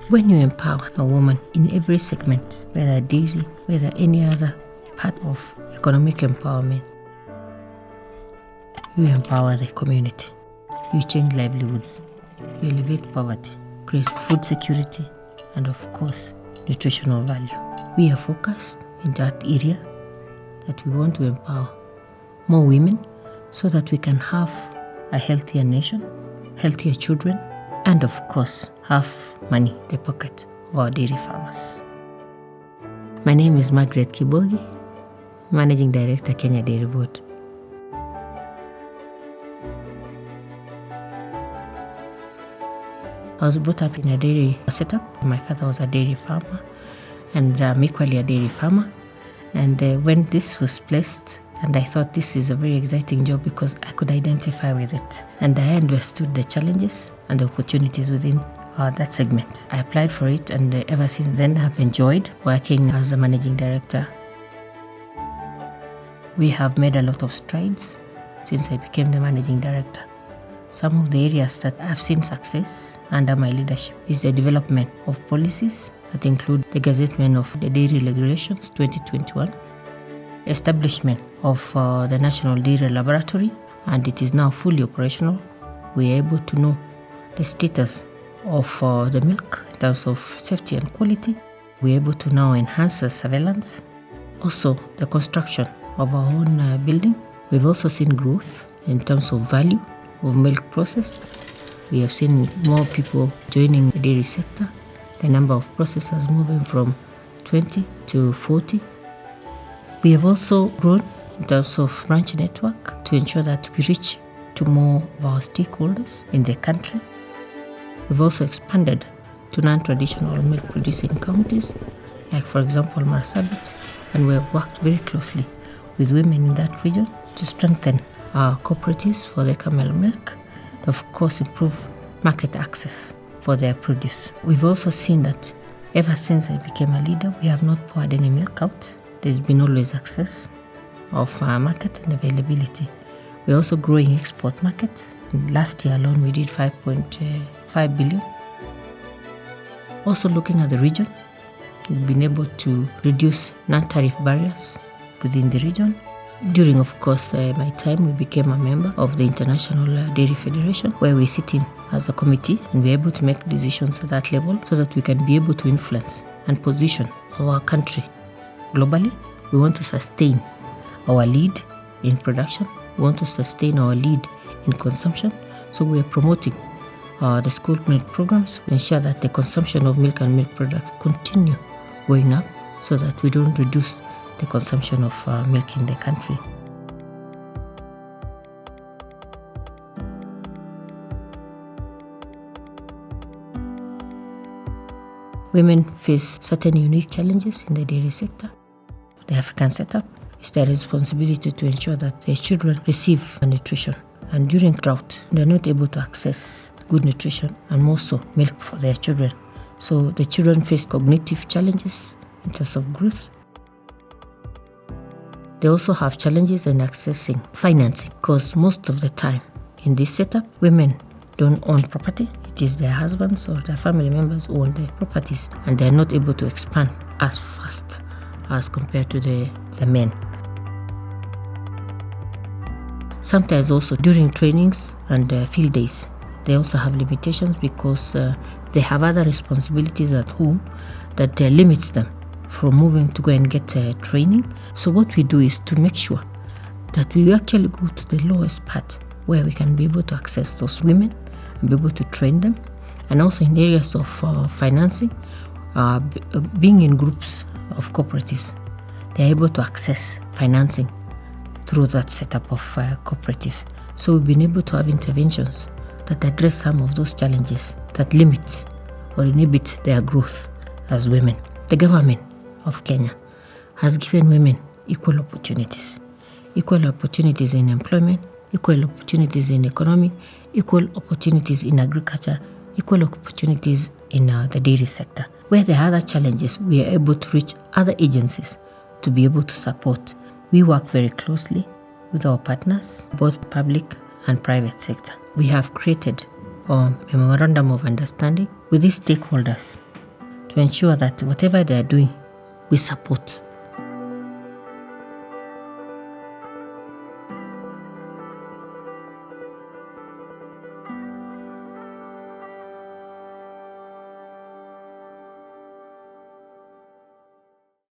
When you empower a woman in every segment, whether dairy, whether any other part of economic empowerment, you empower the community, you change livelihoods, you elevate poverty, create food security, and of course, nutritional value. We are focused in that area that we want to empower more women so that we can have a healthier nation, healthier children, and of course, have money in the pocket of our dairy farmers. My name is Margaret Kibogi, Managing Director, Kenya Dairy Board. I was brought up in a dairy setup. My father was a dairy farmer, and I'm equally a dairy farmer. And when this was placed, and I thought this is a very exciting job because I could identify with it. And I understood the challenges and the opportunities within that segment. I applied for it, and ever since then I've enjoyed working as a managing director. We have made a lot of strides since I became the managing director. Some of the areas that I've seen success under my leadership is the development of policies that include the gazettement of the Dairy Regulations 2021, establishment of the National Dairy Laboratory, and it is now fully operational. We are able to know the status of the milk in terms of safety and quality. We are able to now enhance the surveillance. Also, the construction of our own building. We've also seen growth in terms of value of milk processed. We have seen more people joining the dairy sector, the number of processors moving from 20 to 40. We have also grown in terms of branch network to ensure that we reach to more of our stakeholders in the country. We've also expanded to non-traditional milk producing counties, like for example Marsabit, and we have worked very closely with women in that region to strengthen our cooperatives for the camel milk, of course improve market access for their produce. We've also seen that ever since I became a leader, we have not poured any milk out. There's been always access of market and availability. We're also growing export market. And last year alone, we did 5.5 billion. Also looking at the region, we've been able to reduce non-tariff barriers within the region. During, of course, my time, we became a member of the International Dairy Federation, where we sit in as a committee and we're able to make decisions at that level so that we can be able to influence and position our country globally. We want to sustain our lead in production. We want to sustain our lead in consumption. So we are promoting the school milk programs to ensure that the consumption of milk and milk products continue going up so that we don't reduce the consumption of milk in the country. Women face certain unique challenges in the dairy sector. The African setup is their responsibility to ensure that their children receive nutrition. And during drought, they're not able to access good nutrition and more so milk for their children. So the children face cognitive challenges in terms of growth. They also have challenges in accessing financing because most of the time in this setup, women don't own property. It is their husbands or their family members who own the properties, and they're not able to expand as fast as compared to the men. Sometimes also during trainings and field days, they also have limitations because they have other responsibilities at home that limits them from moving to go and get training. So what we do is to make sure that we actually go to the lowest part where we can be able to access those women and be able to train them. And also in areas of financing, being in groups of cooperatives, they're able to access financing through that setup of cooperative. So we've been able to have interventions that address some of those challenges that limit or inhibit their growth as women. The government of Kenya has given women equal opportunities in employment, equal opportunities in economic, equal opportunities in agriculture, equal opportunities in the dairy sector. Where there are other challenges, we are able to reach other agencies to be able to support. We work very closely with our partners, both public and private sector. We have created a memorandum of understanding with these stakeholders to ensure that whatever they are doing, we support.